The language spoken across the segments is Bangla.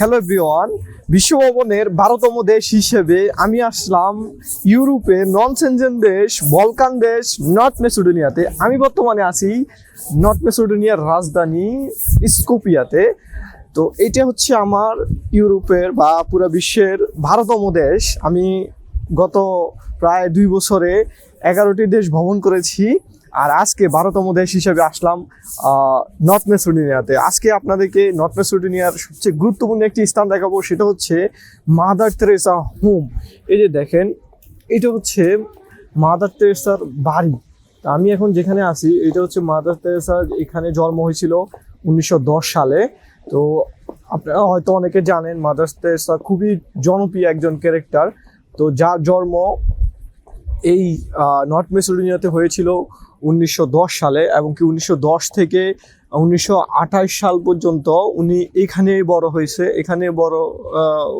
হ্যালো এভরিওয়ান, বিশ্বভবনের 12তম দেশ হিসেবে আমি আসলাম ইউরোপে নন সেনজেন দেশ বলকান দেশ নর্থ মেসিডোনিয়াতে। আমি বর্তমানে আছি নর্থ মেসিডোনিয়ার রাজধানী স্কোপিয়াতে। তো এটা হচ্ছে আমার ইউরোপের বা পুরো বিশ্বের 12তম দেশ। আমি গত প্রায় 2 বছরে 11টি দেশ ভ্রমণ করেছি, আর আজকে 12তম দেশ হিসেবে আসলাম নর্থ মেসিডোনিয়াতে। আজকে আপনাদেরকে নর্থ মেসিডোনিয়ার সবচেয়ে গুরুত্বপূর্ণ একটি স্থান দেখাবো, সেটা হচ্ছে মাদার তেরেসা হোম। এই যে দেখেন, এটা হচ্ছে মাদার তেরেসার বাড়ি। তা আমি এখন যেখানে আছি এটা হচ্ছে মাদার তেরেসা, এখানে জন্ম হয়েছিল 1910 সালে। তো আপনারা হয়তো অনেকে জানেন মাদার তেরেসা খুবই জনপ্রিয় একজন ক্যারেক্টার। তো যার জন্ম এই নর্থ মেসিডোনিয়াতে হয়েছিল 1910 সালে, এবং কি 1910 থেকে 1928 সাল পর্যন্ত উনি এখানেই বড়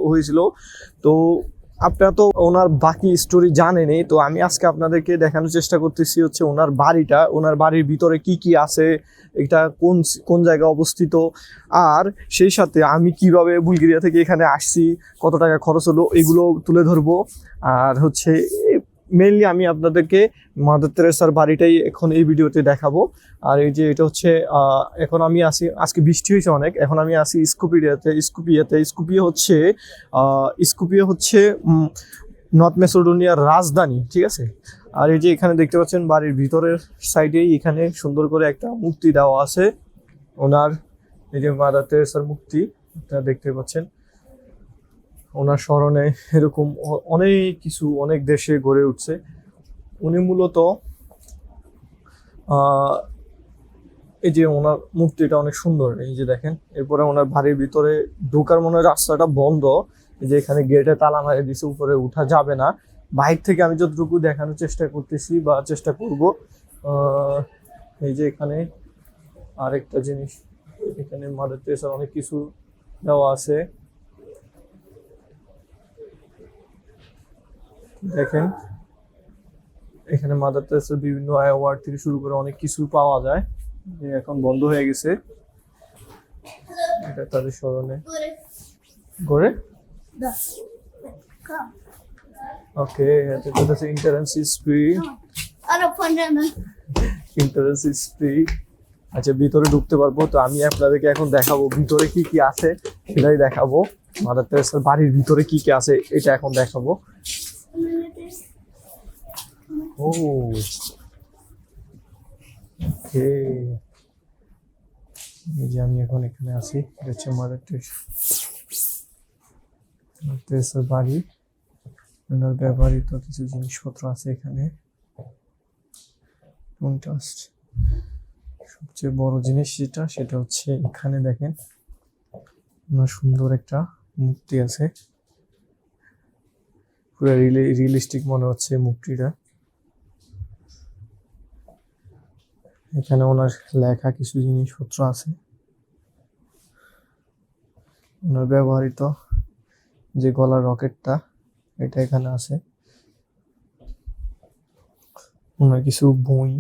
হয়েছিল। তো আপনারা তো ওনার বাকি স্টোরি জানেনই। তো আমি আজকে আপনাদেরকে দেখানোর চেষ্টা করতেছি হচ্ছে ওনার বাড়িটা, ওনার বাড়ির ভিতরে কি কি আছে, এটা কোন কোন জায়গায় অবস্থিত, আর সেই সাথে আমি কিভাবে বুলগেরিয়া থেকে এখানে আসছি, কত টাকা খরচ হলো, এগুলো তুলে ধরবো। আর হচ্ছে মেইনলি আমি আপনাদেরকে মাদার তেরেসার বাড়িটাই এখন এই ভিডিওতে দেখাবো। আর এই যে এটা হচ্ছে এখন আমি আসি, আজকে বৃষ্টি হয়েছে অনেক, এখন আমি আসি স্কুপিয়া হচ্ছে নর্থ মেসিডোনিয়ার রাজধানী, ঠিক আছে। আর এই যে এখানে দেখতে পাচ্ছেন বাড়ির ভিতরের সাইডেই এখানে সুন্দর করে একটা মূর্তি দেওয়া আছে ওনার। এই যে মাদার তেরেসার মূর্তি আপনারা দেখতে পাচ্ছেন। ওনার স্মরণে এরকম অনেক দেশে গড়ে উঠছে। উনি মূলত এই যে ওনার মূর্তিটা অনেক সুন্দর, এই যে দেখেন। এরপরে ওনার বাড়ির ভিতরে ঢোকার মনে হয় রাস্তাটা বন্ধ, এই যে এখানে গেটে তালা মারে দিছে, উপরে উঠা যাবে না। বাইরে থেকে আমি যতটুকু দেখানোর চেষ্টা করতেছি বা চেষ্টা করব। এই যে এখানে আরেকটা জিনিস, এখানে মাদার তেরেসার অনেক কিছু দেওয়া আছে, দেখেন। এখানে মাদার তেরেসার বিভিন্ন অ্যাওয়ার্ড থেকে শুরু করে অনেক কিছু পাওয়া যায়, যে এখন বন্ধ হয়ে গেছে। এটা তাদের স্মরণে করে। ওকে, এটা হচ্ছে entrance is free. Entrance is free. আচ্ছা, ভিতরে ঢুকতে পারবো। তো আমি আপনাদেরকে এখন দেখাবো ভিতরে কি কি আছে, সেটাই দেখাবো। মাদার তেরেসার বাড়ির ভিতরে কি কি আছে এটা এখন দেখাবো। ও ওকে, এই যে আমি এখন এখানে আছি, এটা হচ্ছে মাদার তেরেসার বাড়ি। ওনার ব্যবহৃত কিছু জিনিসপত্র আছে এখানে। সবচেয়ে বড় জিনিস সেটা হচ্ছে এখানে দেখেন, ওনার সুন্দর একটা মূর্তি আছে, পুরো রিয়েলিস্টিক মনে হচ্ছে মূর্তিটা। এখানে ওনার লেখা কিছু জিনিসপত্র আছে, ওনার ব্যবহৃত যে গলার রকেটটা এটা এখানে আছে, ওনার কিছু বই,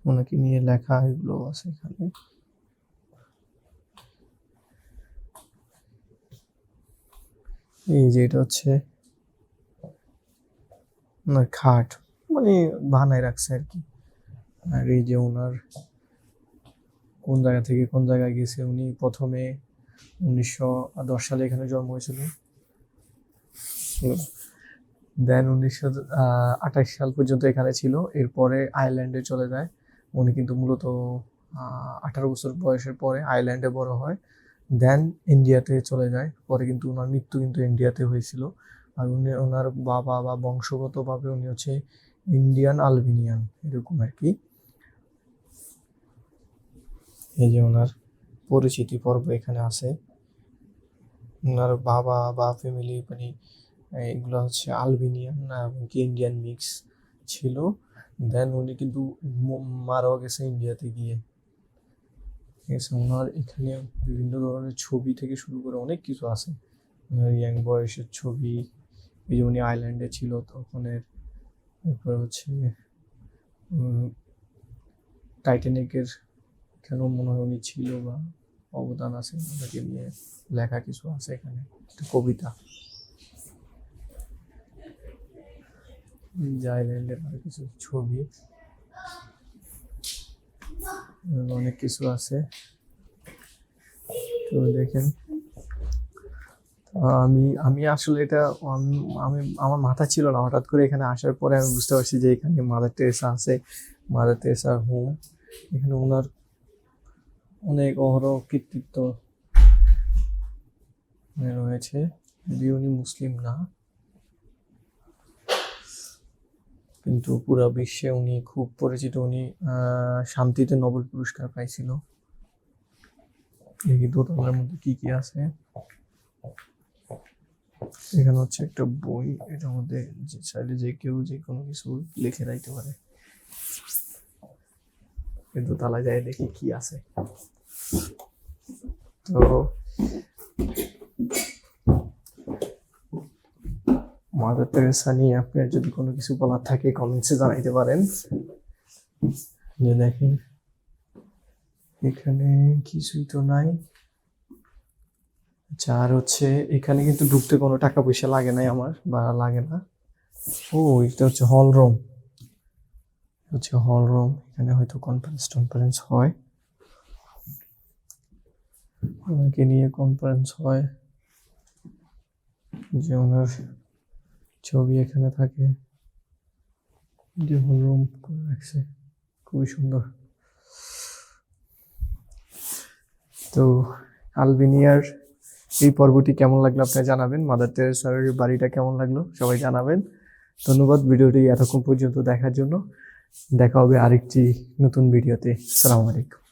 ওনাকে নিয়ে লেখা, এগুলো আছে এখানে। এই যে এটা হচ্ছে ওনার খাট, মানে বানায় রাখছে আর কি। আর এই যে ওনার কোন জায়গা থেকে কোন জায়গায় গেছে, উনি প্রথমে 1910 সালে এখানে জন্ম হয়েছিল, দেন 1928 সাল পর্যন্ত এখানে ছিল। এরপরে আয়ারল্যান্ডে চলে যায়। উনি কিন্তু মূলত 18 বছর বয়সের পরে আয়ারল্যান্ডে বড় হয়, দেন ইন্ডিয়াতে চলে যায়। পরে কিন্তু ওনার মৃত্যু কিন্তু ইন্ডিয়াতে হয়েছিল। আর ওনার বাবা বা বংশগতভাবে উনি হচ্ছে ইন্ডিয়ান আলবেনিয়ান, এরকম আর কি। এই যে ওনার পরিচিতি পর্ব এখানে আছে। ওনার বাবা বা ফ্যামিলি মানে এগুলো হচ্ছে আলবেনিয়ান এবং কি ইন্ডিয়ান মিক্স ছিল। দেন উনি কিন্তু মারাও গেছে ইন্ডিয়াতে গিয়ে, ঠিক আছে। ওনার এখানে বিভিন্ন ধরনের ছবি থেকে শুরু করে অনেক কিছু আছে, ওনার ইয়াং বয়সের ছবি, এই যে উনি আইল্যান্ডে ছিল তখনের। এরপরে হচ্ছে টাইটানিকের কেন মনে হয় উনি ছিল, বা অবদান আছে ওনাকে নিয়ে লেখা কিছু আছে এখানে, একটা কবিতা। আইল্যান্ডের আরো কিছু ছবি, অনেক কিছু আছে। তো দেখেন, আমি আমি আসলে এটা আমি আমি আমার মাথা ছিল না, হঠাৎ করে এখানে আসার পরে আমি বুঝতে পারছি যে এখানে মাদার টেরেসা আছে, মাদার টেরেসার হোম। এখানে ওনার অনেক অহরহ কৃতিত্ব রয়েছে, যদিও উনি মুসলিম না, কিন্তু পুরো বিশ্বে উনি খুব পরিচিত। উনি শান্তিতে নোবেল পুরস্কার পাইছিল। দেখি দোতলার মধ্যে কি কি আছে। এখানে হচ্ছে একটা বই, এটার মধ্যে চাইলে যে কেউ যে কোনো কিছু লিখে রাখতে পারে। কিন্তু তালা যায় দেখি কি আছে। তো মাদার টেরেসা নিয়ে আপনার যদি কোনো কিছু বলার থাকে কমেন্টসে জানাইতে পারেন। যে দেখেন এখানে কিছুই তো নাই। আচ্ছা, আর হচ্ছে এখানে কিন্তু ঢুকতে কোনো টাকা পয়সা লাগে নাই আমার, বা লাগে না। ও, এটা হচ্ছে হল রুম, হচ্ছে হল রুম। এখানে হয়তো কনফারেন্স হয়, ওনাকে নিয়ে কনফারেন্স হয়, যে ওনার ছবি এখানে থাকে। যে হল রুম করে রাখছে, খুবই সুন্দর। তো আলবেনিয়ার এই পর্বটি কেমন লাগলো আপনারা জানাবেন। মাদার টেরেসার বাড়িটা কেমন লাগলো সবাই জানাবেন। ধন্যবাদ ভিডিওটি এতক্ষণ পর্যন্ত দেখার জন্য। দেখা হবে আরেকটি নতুন ভিডিওতে। আসসালামু আলাইকুম।